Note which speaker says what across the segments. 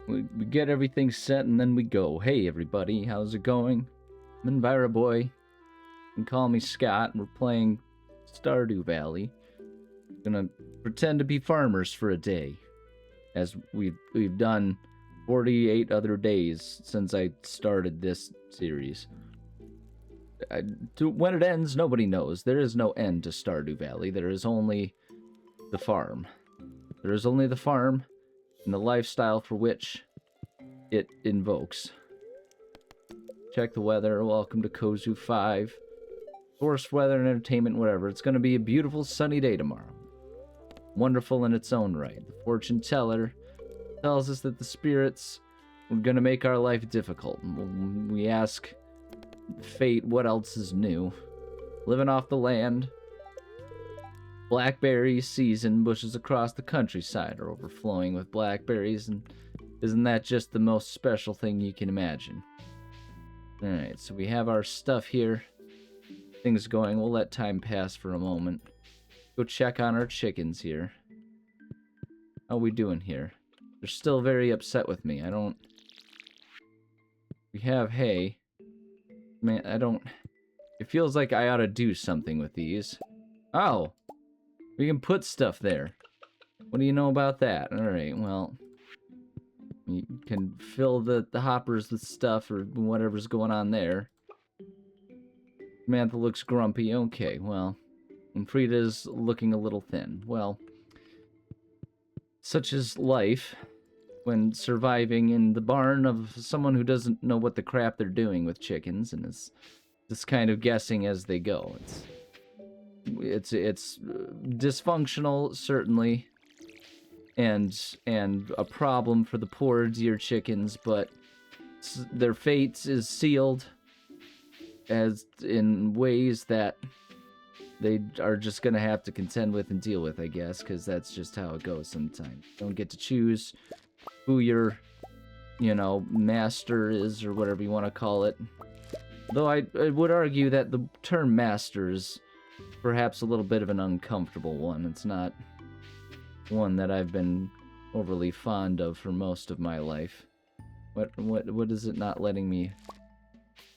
Speaker 1: We get everything set and then we go. Hey everybody, how's it going? I'm Envira Boy. You can call me Scott. We're playing Stardew Valley. Gonna pretend to be farmers for a day, as we've done 48 other days since I started this series. When it ends, nobody knows. There is no end to Stardew Valley. There is only the farm. There is only the farm and the lifestyle for which it invokes. Check the weather. Welcome to Kozu 5. Forced weather and entertainment, whatever. It's going to be a beautiful sunny day tomorrow. Wonderful in its own right. The fortune teller tells us that the spirits are going to make our life difficult. We ask fate what else is new. Living off the land. Blackberry season, bushes across the countryside are overflowing with blackberries, and isn't that just the most special thing you can imagine? Alright, so we have our stuff here. Things going. We'll let time pass for a moment. Go check on our chickens here. How are we doing here? They're still very upset with me. We have hay. Man, it feels like I ought to do something with these. Oh! We can put stuff there. What do you know about that? Alright, well, you can fill the hoppers with stuff or whatever's going on there. Samantha looks grumpy. Okay, well, and Frida's looking a little thin. Well, such is life when surviving in the barn of someone who doesn't know what the crap they're doing with chickens and is just kind of guessing as they go. It's dysfunctional, certainly, and a problem for the poor dear chickens, but their fate is sealed as in ways that they are just gonna have to contend with and deal with, I guess, because that's just how it goes sometimes. You don't get to choose who your, master is, or whatever you want to call it. Though I would argue that the term master is perhaps a little bit of an uncomfortable one. It's not one that I've been overly fond of for most of my life. What is it not letting me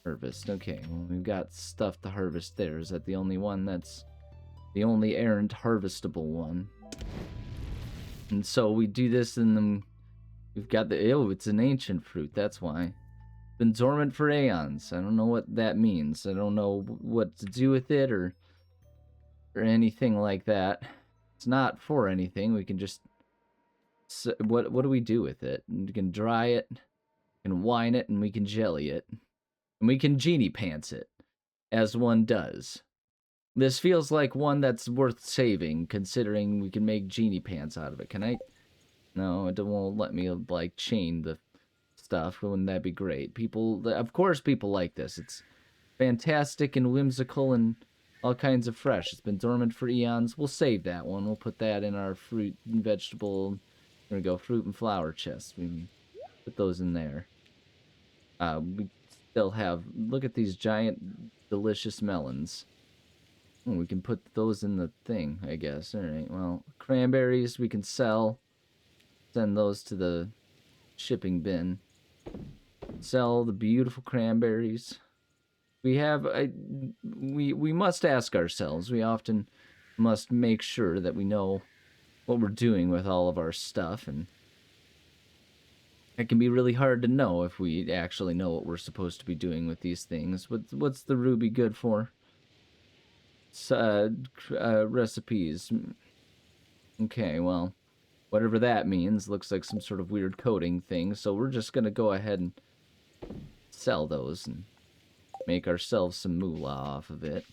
Speaker 1: harvest? Okay, well, we've got stuff to harvest there. Is that the only one that's the only errant harvestable one? And so we do this and then we've got it's an ancient fruit, that's why. Been dormant for aeons. I don't know what that means. I don't know what to do with it or anything like that. It's not for anything. We can just... What do we do with it? We can dry it, we can wine it, and we can jelly it. And we can genie pants it, as one does. This feels like one that's worth saving, considering we can make genie pants out of it. Can I? No, it won't let me, chain the stuff. Wouldn't that be great? Of course people like this. It's fantastic and whimsical and all kinds of fresh. It's been dormant for eons. We'll save that one. We'll put that in our fruit and vegetable. There we go, fruit and flower chest. We can put those in there. We still have, look at these giant, delicious melons. Oh, we can put those in the thing, I guess. Alright, well, cranberries we can sell. Send those to the shipping bin. Sell the beautiful cranberries. We have, we must ask ourselves, we often must make sure that we know what we're doing with all of our stuff, and it can be really hard to know if we actually know what we're supposed to be doing with these things. What's the ruby good for? Recipes. Okay, well, whatever that means, looks like some sort of weird coding thing, so we're just gonna go ahead and sell those and make ourselves some moolah off of it.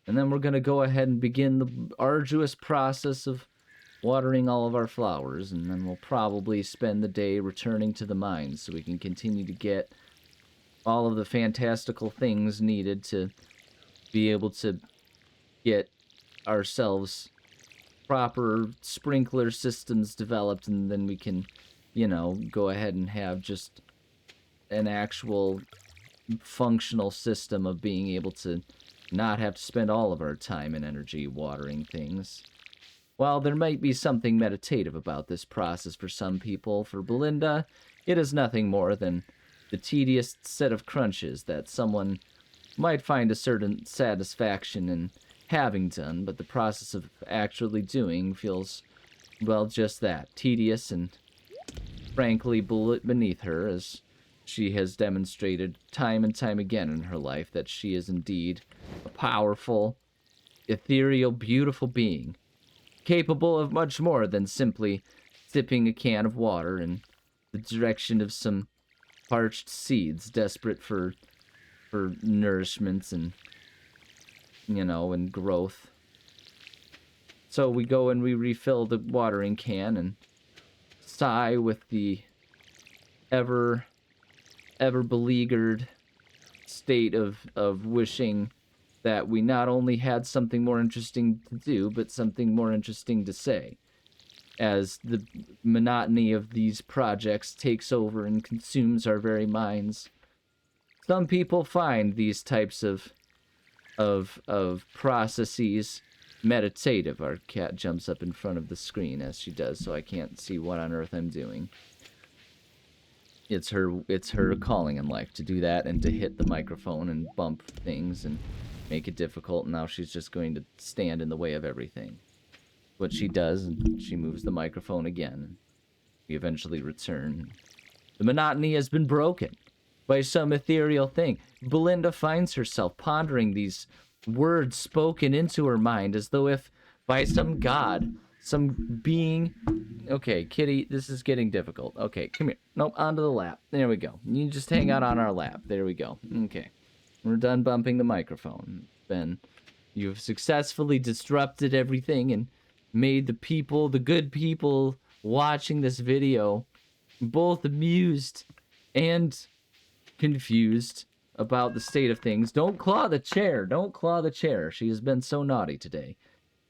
Speaker 1: And then we're gonna go ahead and begin the arduous process of watering all of our flowers, and then we'll probably spend the day returning to the mines so we can continue to get all of the fantastical things needed to be able to get ourselves proper sprinkler systems developed, and then we can, go ahead and have just an actual functional system of being able to not have to spend all of our time and energy watering things. While there might be something meditative about this process for some people, for Belinda, it is nothing more than the tedious set of crunches that someone might find a certain satisfaction in having done, but the process of actually doing feels, well, just that, tedious and frankly beneath her, as she has demonstrated time and time again in her life that she is indeed a powerful, ethereal, beautiful being, capable of much more than simply sipping a can of water in the direction of some parched seeds desperate for nourishment and, and growth. So we go and we refill the watering can and sigh with the ever beleaguered state of wishing that we not only had something more interesting to do, but something more interesting to say, as the monotony of these projects takes over and consumes our very minds. Some people find these types of processes meditative. Our cat jumps up in front of the screen as she does, so I can't see what on earth I'm doing. It's her calling in life to do that and to hit the microphone and bump things and make it difficult. Now she's just going to stand in the way of everything. What she does, and she moves the microphone again. We eventually return. The monotony has been broken by some ethereal thing. Belinda finds herself pondering these words spoken into her mind as though if by some god, some being... Okay, kitty, this is getting difficult. Okay, come here. Nope, onto the lap. There we go. You just hang out on our lap. There we go. Okay. We're done bumping the microphone. Ben, you've successfully disrupted everything and made the good people watching this video both amused and confused about the state of things. Don't claw the chair. Don't claw the chair. She has been so naughty today.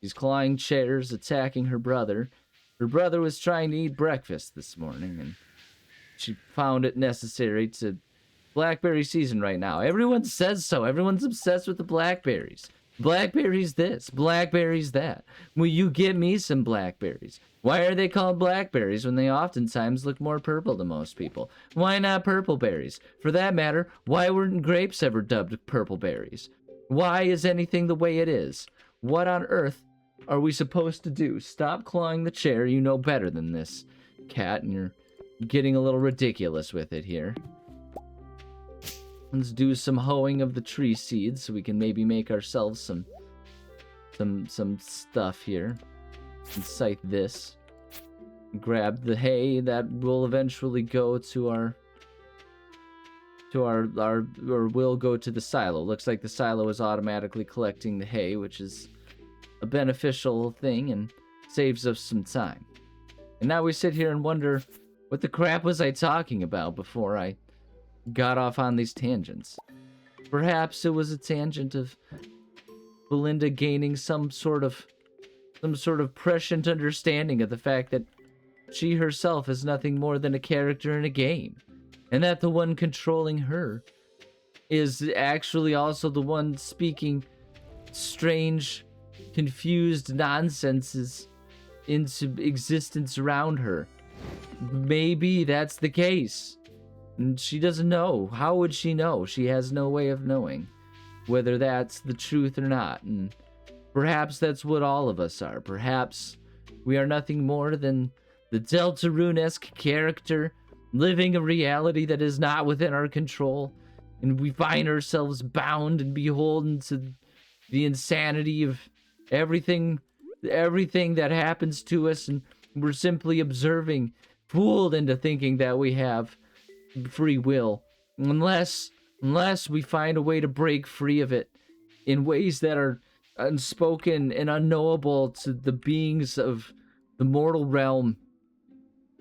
Speaker 1: She's clawing chairs, attacking her brother. Her brother was trying to eat breakfast this morning, and she found it necessary to... Blackberry season right now. Everyone says so. Everyone's obsessed with the blackberries. Blackberries this, blackberries that. Will you get me some blackberries? Why are they called blackberries when they oftentimes look more purple to most people? Why not purple berries? For that matter, why weren't grapes ever dubbed purple berries? Why is anything the way it is? What on earth are we supposed to do? Stop clawing the chair. You know better than this, cat, and you're getting a little ridiculous with it here. Let's do some hoeing of the tree seeds so we can maybe make ourselves some stuff here. And scythe this. Grab the hay that will eventually go to our or will go to the silo. Looks like the silo is automatically collecting the hay, which is a beneficial thing and saves us some time. And now we sit here and wonder, what the crap was I talking about before I got off on these tangents? Perhaps it was a tangent of Belinda gaining some sort of prescient understanding of the fact that she herself is nothing more than a character in a game, and that the one controlling her is actually also the one speaking strange, confused nonsenses into existence around her. Maybe that's the case. And she doesn't know. How would she know? She has no way of knowing whether that's the truth or not. And perhaps that's what all of us are. Perhaps we are nothing more than the Deltarune-esque character living a reality that is not within our control. And we find ourselves bound and beholden to the insanity of everything that happens to us. And we're simply observing, fooled into thinking that we have free will, unless we find a way to break free of it in ways that are unspoken and unknowable to the beings of the mortal realm.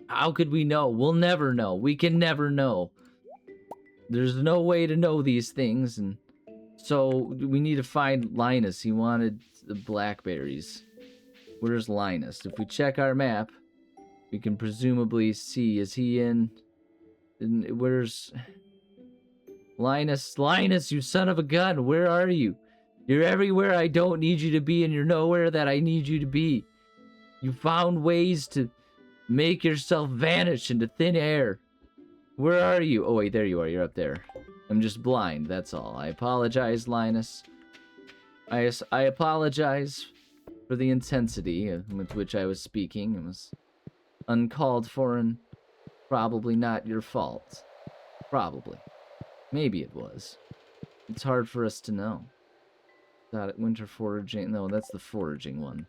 Speaker 1: How could we know? We'll never know. We can never know. There's no way to know these things, and so we need to find Linus. He wanted the blackberries. Where's Linus? If we check our map, we can presumably see, is he in... Where's Linus? Linus, you son of a gun, where are you? You're everywhere I don't need you to be, and you're nowhere that I need you to be. You found ways to make yourself vanish into thin air. Where are you? Oh, wait, there you are. You're up there. I'm just blind, that's all. I apologize, Linus. I apologize for the intensity with which I was speaking. It was uncalled for and probably not your fault. Probably. Maybe it was. It's hard for us to know. Got it, winter foraging. No, that's the foraging one.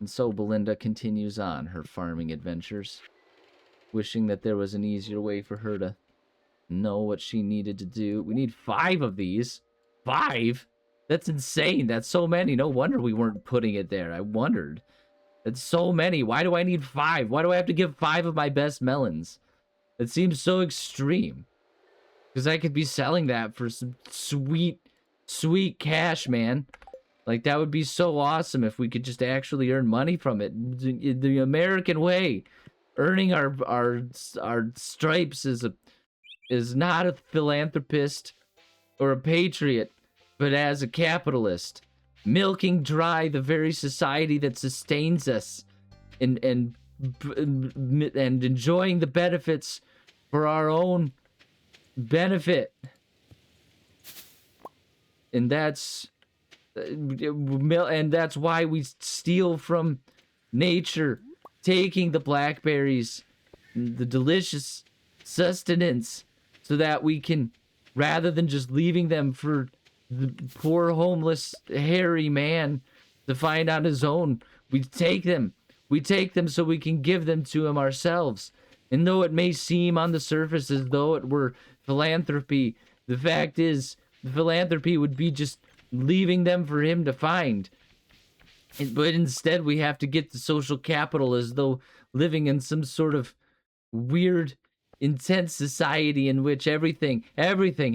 Speaker 1: And so Belinda continues on her farming adventures, wishing that there was an easier way for her to know what she needed to do. We need 5 of these. 5? That's insane. That's so many. No wonder we weren't putting it there. I wondered. That's so many. Why do I need 5? Why do I have to give 5 of my best melons? It seems so extreme. Because I could be selling that for some sweet, sweet cash, man. Like, that would be so awesome if we could just actually earn money from it. The American way. Earning our stripes is not a philanthropist or a patriot, but as a capitalist, milking dry the very society that sustains us, and enjoying the benefits for our own benefit. And that's why we steal from nature, taking the blackberries, the delicious sustenance, so that we can, rather than just leaving them for the poor homeless hairy man to find on his own, we take them so we can give them to him ourselves. And though it may seem on the surface as though it were philanthropy, the fact is the philanthropy would be just leaving them for him to find. But instead we have to get the social capital as though living in some sort of weird, intense society in which everything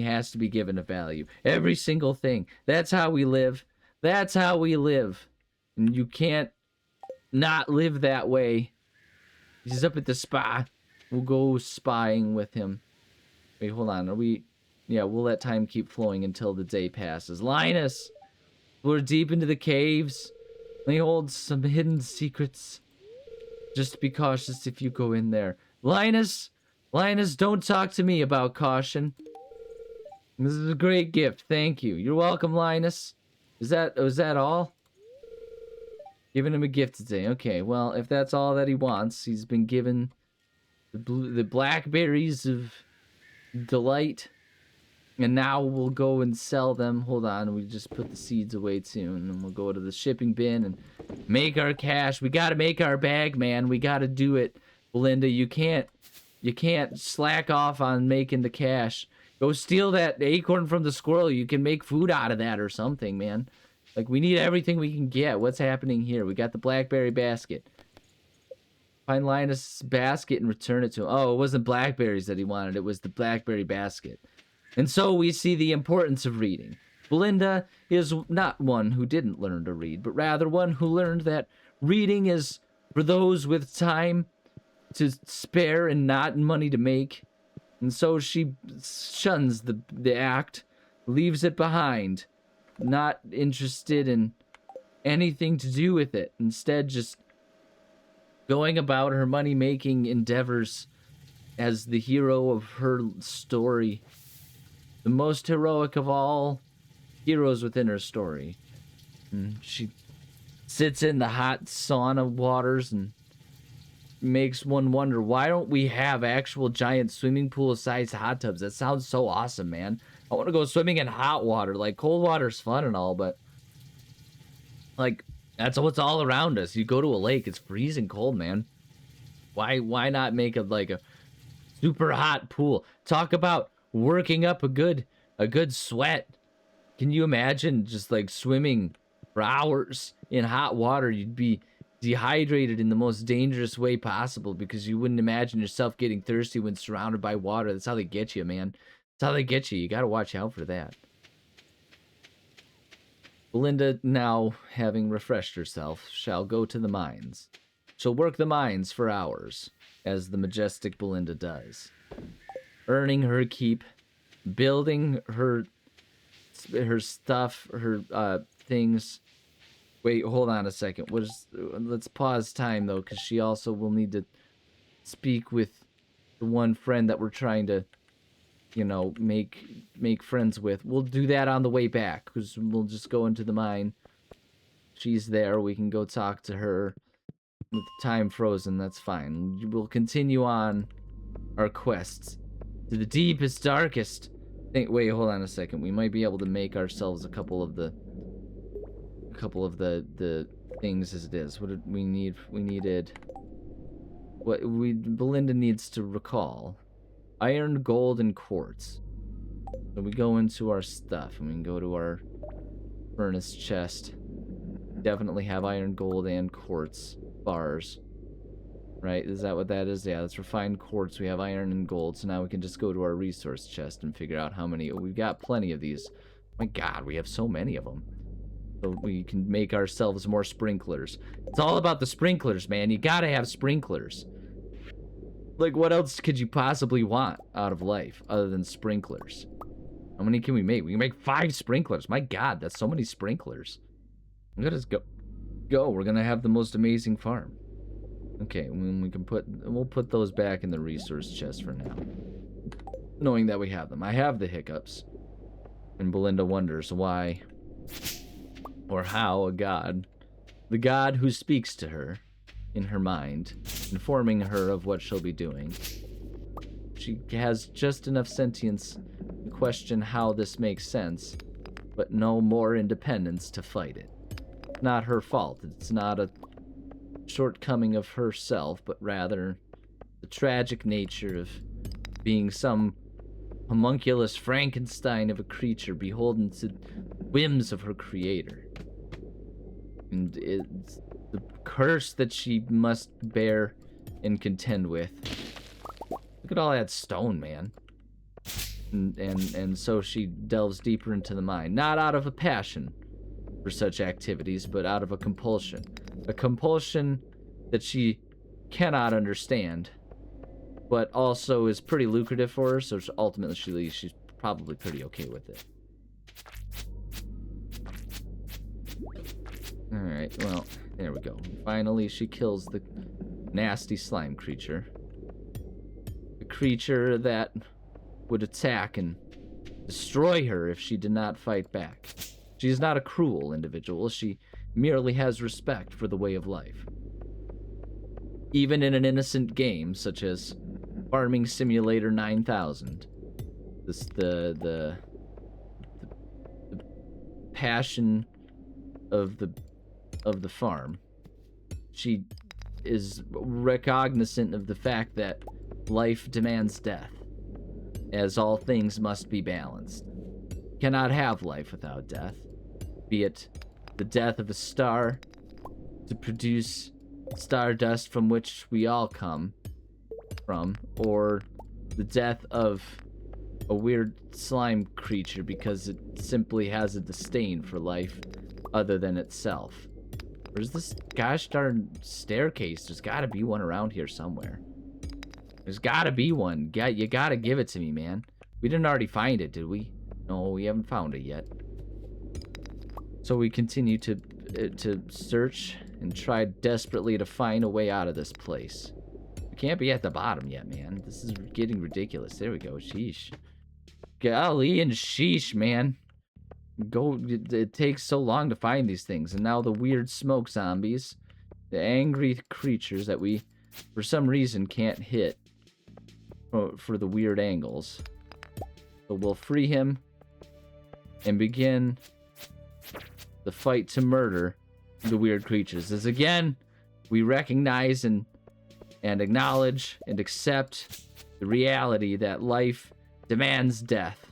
Speaker 1: has to be given a value. Every single thing. That's how we live. That's how we live. And you can't not live that way. He's up at the spa. We'll go spying with him. Wait, hold on. Are we... Yeah, we'll let time keep flowing until the day passes. Linus! We're deep into the caves. They hold some hidden secrets. Just be cautious if you go in there. Linus! Linus, don't talk to me about caution. This is a great gift. Thank you. You're welcome, Linus. Was that all? Giving him a gift today. Okay, well, if that's all that he wants, he's been given the blackberries of delight. And now we'll go and sell them. Hold on, we just put the seeds away too, and then we'll go to the shipping bin and make our cash. We gotta make our bag, man. We gotta do it. Belinda, you can't slack off on making the cash. Go steal that acorn from the squirrel. You can make food out of that or something, man. Like, we need everything we can get. What's happening here? We got the blackberry basket. Find Linus' basket and return it to him. Oh, it wasn't blackberries that he wanted. It was the blackberry basket. And so we see the importance of reading. Belinda is not one who didn't learn to read, but rather one who learned that reading is for those with time to spare and not money to make. And so she shuns the act, leaves it behind, not interested in anything to do with it. Instead, just going about her money-making endeavors as the hero of her story. The most heroic of all heroes within her story. And she sits in the hot sauna waters and makes one wonder, why don't we have actual giant swimming pool-sized hot tubs? That sounds so awesome, man. I want to go swimming in hot water. Like, cold water's fun and all, but... like, that's what's all around us. You go to a lake, it's freezing cold, man. Why not make a super hot pool? Talk about working up a good sweat. Can you imagine just like swimming for hours in hot water? You'd be dehydrated in the most dangerous way possible because you wouldn't imagine yourself getting thirsty when surrounded by water. That's how they get you, man. That's how they get you. You gotta watch out for that. Belinda, now having refreshed herself, shall go to the mines. She'll work the mines for hours, as the majestic Belinda does, earning her keep, building her stuff, her things, Wait, hold on a second. Let's pause time, though, because she also will need to speak with the one friend that we're trying to, you know, make friends with. We'll do that on the way back, because we'll just go into the mine. She's there. We can go talk to her. With time frozen, that's fine. We'll continue on our quests to the deepest, darkest. Wait, hold on a second. We might be able to make ourselves a couple of the things as it is. What did we need? We needed Belinda needs to recall iron, gold, and quartz. So we go into our stuff and we can go to our furnace chest. Definitely have iron, gold, and quartz bars. Right? Is that what that is? Yeah, that's refined quartz. We have iron and gold, so now we can just go to our resource chest and figure out how many. We've got plenty of these. My God, we have so many of them. So we can make ourselves more sprinklers. It's all about the sprinklers, man. You gotta have sprinklers. Like, what else could you possibly want out of life other than sprinklers? How many can we make? We can make 5 sprinklers. My God, that's so many sprinklers. Let us go. We're gonna have the most amazing farm. Okay, we'll put those back in the resource chest for now. Knowing that we have them. I have the hiccups. And Belinda wonders why or how the god who speaks to her in her mind, informing her of what she'll be doing. She has just enough sentience to question how this makes sense, but no more independence to fight it. It's not her fault. It's not a shortcoming of herself, but rather the tragic nature of being some homunculus Frankenstein of a creature beholden to whims of her creator. And it's the curse that she must bear and contend with. Look at all that stone, man. And so she delves deeper into the mine, not out of a passion for such activities, but out of a compulsion. A compulsion that she cannot understand, but also is pretty lucrative for her, so ultimately she's probably pretty okay with it. Alright, well, there we go. Finally, she kills the nasty slime creature. The creature that would attack and destroy her if she did not fight back. She is not a cruel individual. She merely has respect for the way of life. Even in an innocent game such as Farming Simulator 9000, the passion of the farm, she is recognizant of the fact that life demands death, as all things must be balanced. Cannot have life without death, be it the death of a star to produce stardust from which we all come from, or the death of a weird slime creature because it simply has a disdain for life other than itself. Where's this gosh darn staircase? There's gotta be one around here somewhere. There's gotta be one. You gotta give it to me, man. We didn't already find it, did we? No, we haven't found it yet. So we continue to search and try desperately to find a way out of this place. We can't be at the bottom yet, man. This is getting ridiculous. There we go. Sheesh. Golly and sheesh, man. It takes so long to find these things. And now the weird smoke zombies, the angry creatures that we, for some reason, can't hit for the weird angles. So we'll free him and begin the fight to murder the weird creatures. As again, we recognize and acknowledge and accept the reality that life demands death.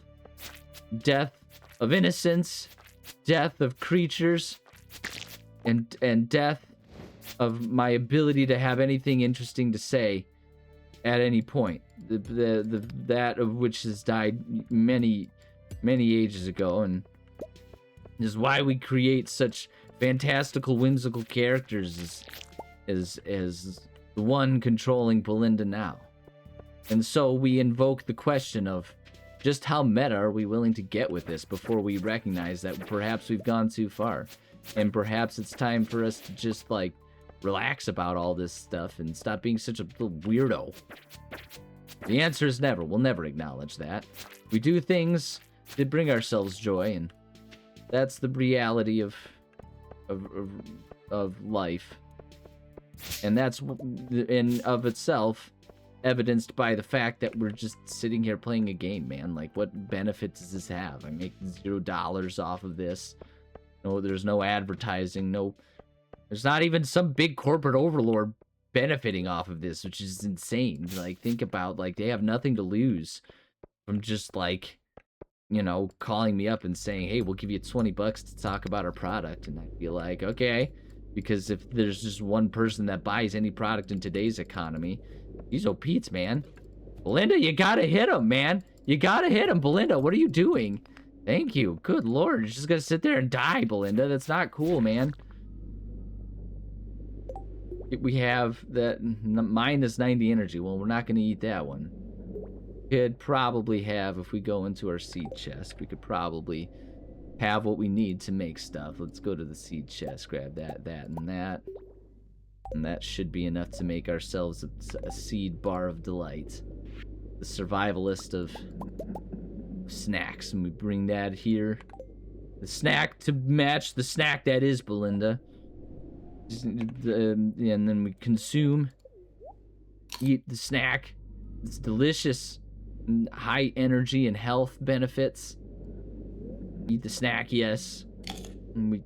Speaker 1: Death of innocence, death of creatures, and death of my ability to have anything interesting to say at any point. That of which has died many ages ago, and is why we create such fantastical, whimsical characters as the one controlling Belinda now. And so we invoke the question of just how meta are we willing to get with this before we recognize that perhaps we've gone too far. And perhaps it's time for us to just, like, relax about all this stuff and stop being such a little weirdo. The answer is never. We'll never acknowledge that. We do things that bring ourselves joy, and that's the reality of life. And that's in of itself evidenced by the fact that we're just sitting here playing a game, man. Like, what benefit does this have? I make $0 off of this. No, there's no advertising. No, there's not even some big corporate overlord benefiting off of this, which is insane. Like, think about, like, they have nothing to lose from just, like, you know, calling me up and saying, hey, we'll give you $20 to talk about our product. And I'd be like, okay. Because if there's just one person that buys any product in today's economy, these old Pete's, man. Belinda, you gotta hit him, man. You gotta hit him, Belinda. What are you doing? Thank you. Good Lord. You're just gonna sit there and die, Belinda. That's not cool, man. We have that minus 90 energy. Well, we're not gonna eat that one. Could probably have, if we go into our seed chest, we could probably have what we need to make stuff. Let's go to the seed chest, grab that, and that. And that should be enough to make ourselves a seed bar of delight. The survivalist of snacks. And we bring that here. The snack to match the snack that is Belinda. And then we consume. Eat the snack. It's delicious. High energy and health benefits. Eat the snack, yes. And we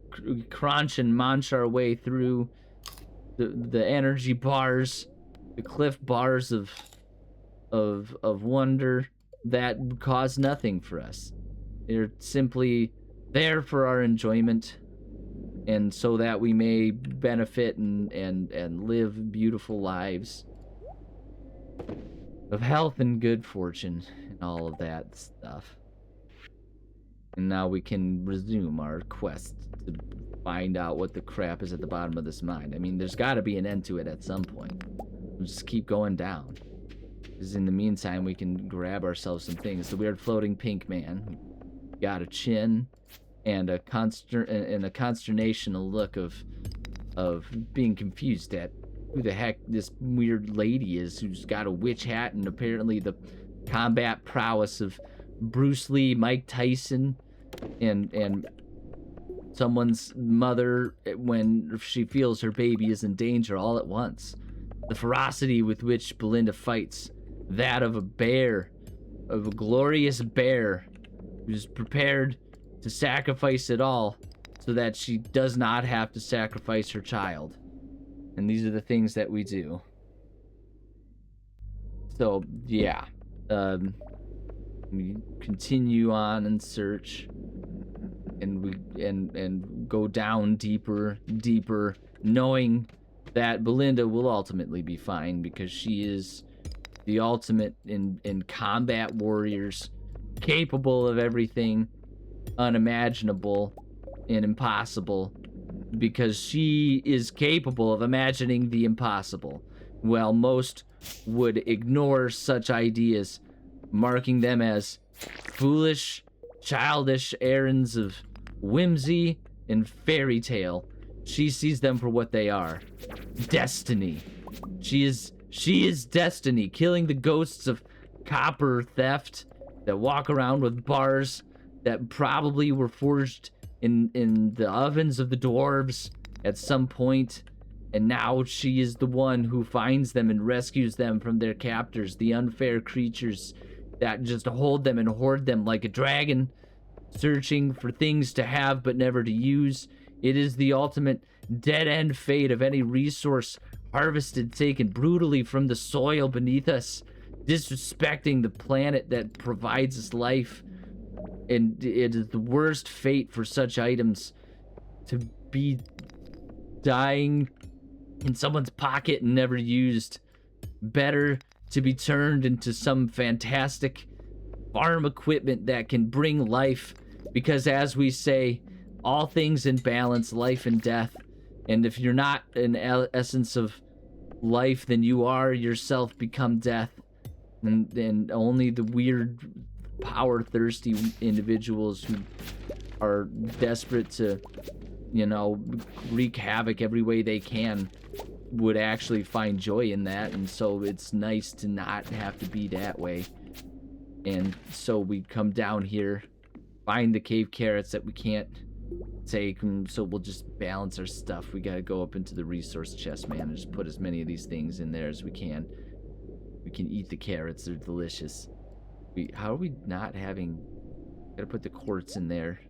Speaker 1: crunch and munch our way through the energy bars, the Cliff bars of wonder that cause nothing for us. They're simply there for our enjoyment, and so that we may benefit and live beautiful lives of health and good fortune and all of that stuff. And now we can resume our quest to find out what the crap is at the bottom of this mine. I mean, there's got to be an end to it at some point. We'll just keep going down. Because in the meantime, we can grab ourselves some things. The weird floating pink man got a chin and a consternational look of being confused at who the heck this weird lady is who's got a witch hat and apparently the combat prowess of Bruce Lee, Mike Tyson, and someone's mother when she feels her baby is in danger all at once. The ferocity with which Belinda fights, that of a bear, of a glorious bear who's prepared to sacrifice it all so that she does not have to sacrifice her child. And these are the things that we do. So, yeah. We continue on and search, and we go down deeper, knowing that Belinda will ultimately be fine because she is the ultimate in combat warriors, capable of everything unimaginable and impossible, because she is capable of imagining the impossible, while most would ignore such ideas, marking them as foolish, childish errands of whimsy and fairy tale. She sees them for what they are. Destiny. She is destiny, killing the ghosts of copper theft that walk around with bars that probably were forged in the ovens of the dwarves at some point. And now she is the one who finds them and rescues them from their captors, the unfair creatures that just hold them and hoard them like a dragon, searching for things to have but never to use. It is the ultimate dead-end fate of any resource harvested, taken brutally from the soil beneath us, disrespecting the planet that provides us life. And it is the worst fate for such items to be dying in someone's pocket and never used. Better to be turned into some fantastic farm equipment that can bring life, because as we say, all things in balance, life and death. And if you're not an essence of life, then you are yourself become death. And only the weird, power-thirsty individuals who are desperate to you know, wreak havoc every way they can would actually find joy in that. And so it's nice to not have to be that way. And so we come down here, find the cave carrots that we can't take, and so we'll just balance our stuff. We gotta go up into the resource chest, man, and just put as many of these things in there as we can. We can eat the carrots, they're delicious. How are we not having... Gotta put the quartz in there.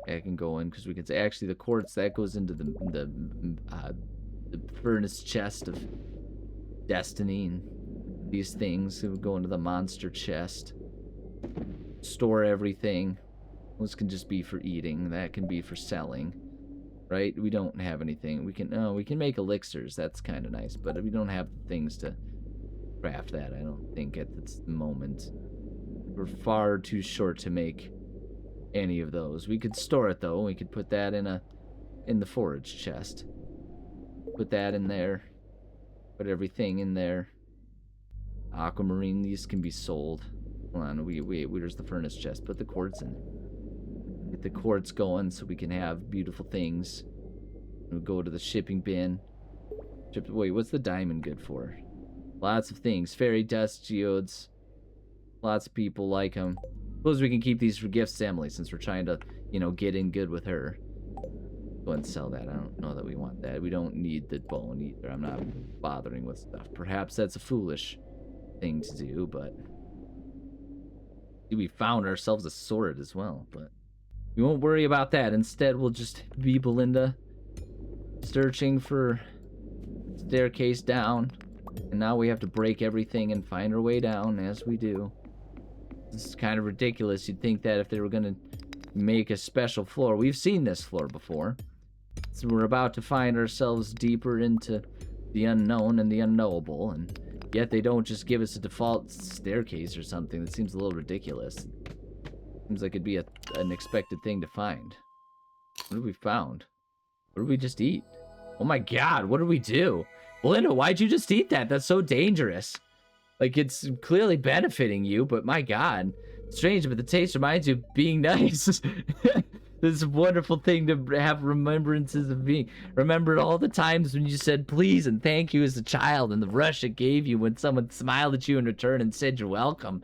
Speaker 1: That can go in, because we can say, actually, the quartz, that goes into the furnace chest of destiny, and these things will go into the monster chest. Store everything. This can just be for eating. That can be for selling. Right? We don't have anything. We can make elixirs. That's kind of nice, but we don't have things to craft that, I don't think, at this moment. We're far too short to make any of those. We could store it, though. We could put that in the forage chest. Put that in there. Put everything in there. Aquamarine, these can be sold. Hold on, where's the furnace chest? Put the quartz in. Get the quartz going so we can have beautiful things. We'll go to the shipping bin. Wait, what's the diamond good for? Lots of things. Fairy dust, geodes. Lots of people like them. Suppose we can keep these for gifts to Emily since we're trying to, you know, get in good with her. Go ahead and sell that. I don't know that we want that. We don't need the bone either. I'm not bothering with stuff. Perhaps that's a foolish thing to do, but... We found ourselves a sword as well, but... We won't worry about that. Instead, we'll just be Belinda. Searching for staircase down. And now we have to break everything and find our way down as we do. This is kind of ridiculous. You'd think that if they were going to make a special floor... We've seen this floor before. So we're about to find ourselves deeper into the unknown and the unknowable, and yet they don't just give us a default staircase or something. That seems a little ridiculous. Seems like it'd be an expected thing to find. What have we found? What did we just eat? Oh my god, what did we do? Belinda, why'd you just eat that? That's so dangerous. Like, it's clearly benefiting you, but my god. Strange, but the taste reminds you of being nice. This is a wonderful thing to have remembrances of being. Remembered all the times when you said please and thank you as a child, and the rush it gave you when someone smiled at you in return and said you're welcome.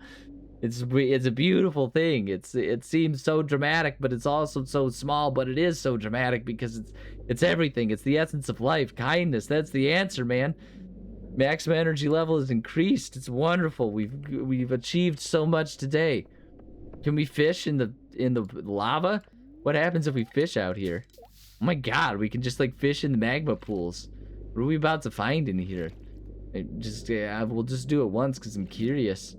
Speaker 1: It's a beautiful thing. It seems so dramatic, but it's also so small, but it is so dramatic because it's everything. It's the essence of life. Kindness, that's the answer, man. Maximum energy level is increased. It's wonderful. We've achieved so much today. Can we fish in the lava? What happens if we fish out here? Oh my god, we can just like fish in the magma pools. What are we about to find in here? We'll just do it once because I'm curious.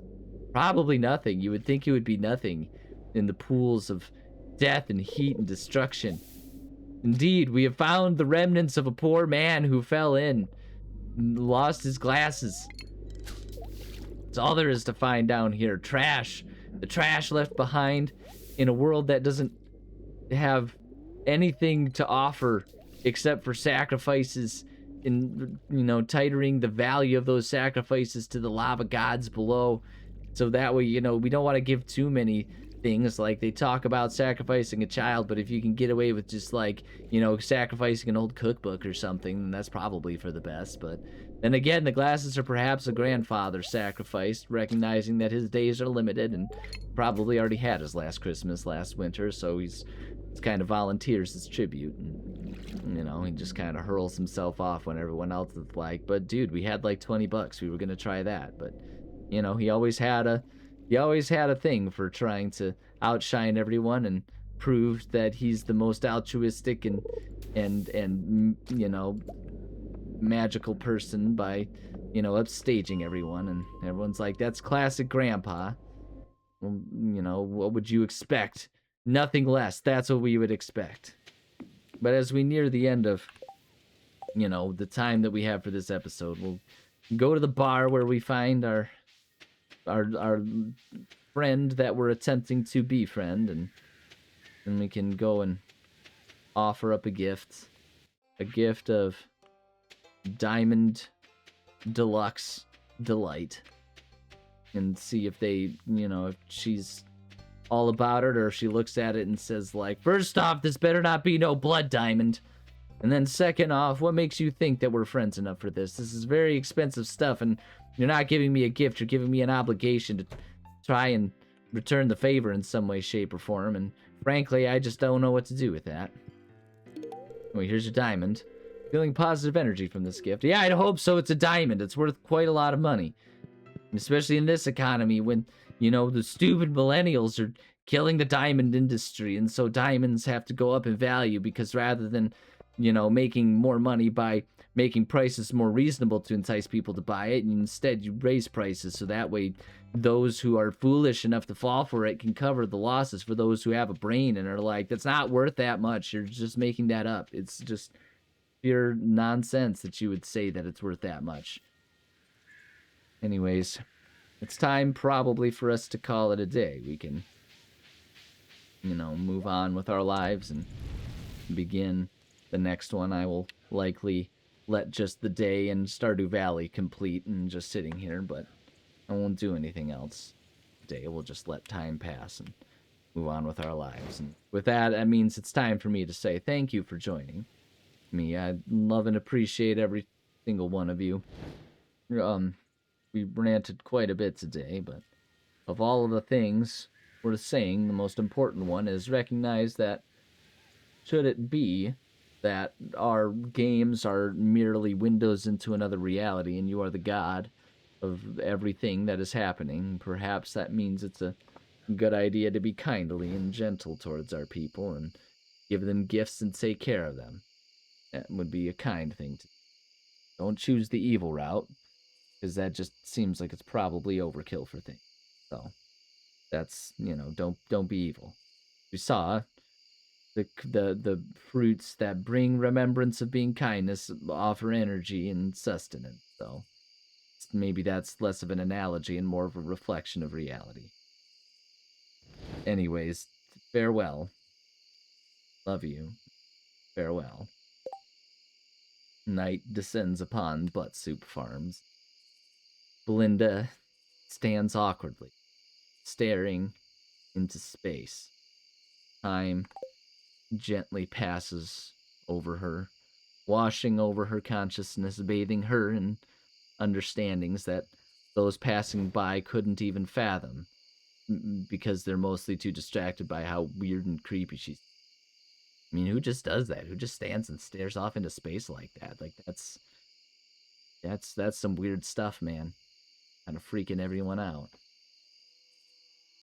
Speaker 1: Probably nothing. You would think it would be nothing in the pools of death and heat and destruction. Indeed, we have found the remnants of a poor man who fell in and lost his glasses. That's all there is to find down here. Trash. The trash left behind in a world that doesn't have anything to offer except for sacrifices and, you know, titering the value of those sacrifices to the lava gods below. So that way, you know, we don't want to give too many things. Like, they talk about sacrificing a child, but if you can get away with just, like, you know, sacrificing an old cookbook or something, then that's probably for the best. But then again, the glasses are perhaps a grandfather sacrificed, recognizing that his days are limited and probably already had his last Christmas last winter, so he's kind of volunteers his tribute. And, you know, he just kind of hurls himself off when everyone else is like, but dude, we had like $20. We were going to try that. But, you know, he always had a thing for trying to outshine everyone and prove that he's the most altruistic and you know, magical person by, you know, upstaging everyone. And everyone's like, that's classic grandpa. Well, you know, what would you expect? Nothing less. That's what we would expect. But as we near the end of, you know, the time that we have for this episode, we'll go to the bar where we find our friend that we're attempting to befriend, and then we can go and offer up a gift of Diamond Deluxe Delight, and see if they, you know, if she's all about it, or if she looks at it and says, like, first off, this better not be no blood diamond. And then second off, what makes you think that we're friends enough for this? This is very expensive stuff, and you're not giving me a gift. You're giving me an obligation to try and return the favor in some way, shape, or form. And frankly, I just don't know what to do with that. Anyway, here's your diamond. Feeling positive energy from this gift. Yeah, I'd hope so. It's a diamond. It's worth quite a lot of money. Especially in this economy when, you know, the stupid millennials are killing the diamond industry. And so diamonds have to go up in value because rather than, you know, making more money by making prices more reasonable to entice people to buy it, and instead you raise prices so that way those who are foolish enough to fall for it can cover the losses for those who have a brain and are like, that's not worth that much. You're just making that up. It's just pure nonsense that you would say that it's worth that much. Anyways, it's time probably for us to call it a day. We can, you know, move on with our lives and begin the next one. I will likely let just the day in Stardew Valley complete and just sitting here, but I won't do anything else today. We'll just let time pass and move on with our lives. And with that, that means it's time for me to say thank you for joining me. I love and appreciate every single one of you. We ranted quite a bit today, but of all of the things worth saying, the most important one is recognize that should it be that our games are merely windows into another reality and you are the god of everything that is happening, perhaps that means it's a good idea to be kindly and gentle towards our people and give them gifts and take care of them. That would be a kind thing to do. Don't choose the evil route, because that just seems like it's probably overkill for things. So that's, you know, don't be evil. We saw the fruits that bring remembrance of being kindness offer energy and sustenance. So maybe that's less of an analogy and more of a reflection of reality. Anyways, farewell. Love you. Farewell. Night descends upon Buttsoupe Farms. Belinda stands awkwardly, staring into space. Time gently passes over her, washing over her consciousness, bathing her in understandings that those passing by couldn't even fathom, because they're mostly too distracted by how weird and creepy she's. I mean, who just does that? Who just stands and stares off into space like that? Like that's some weird stuff, man. Kind of freaking everyone out.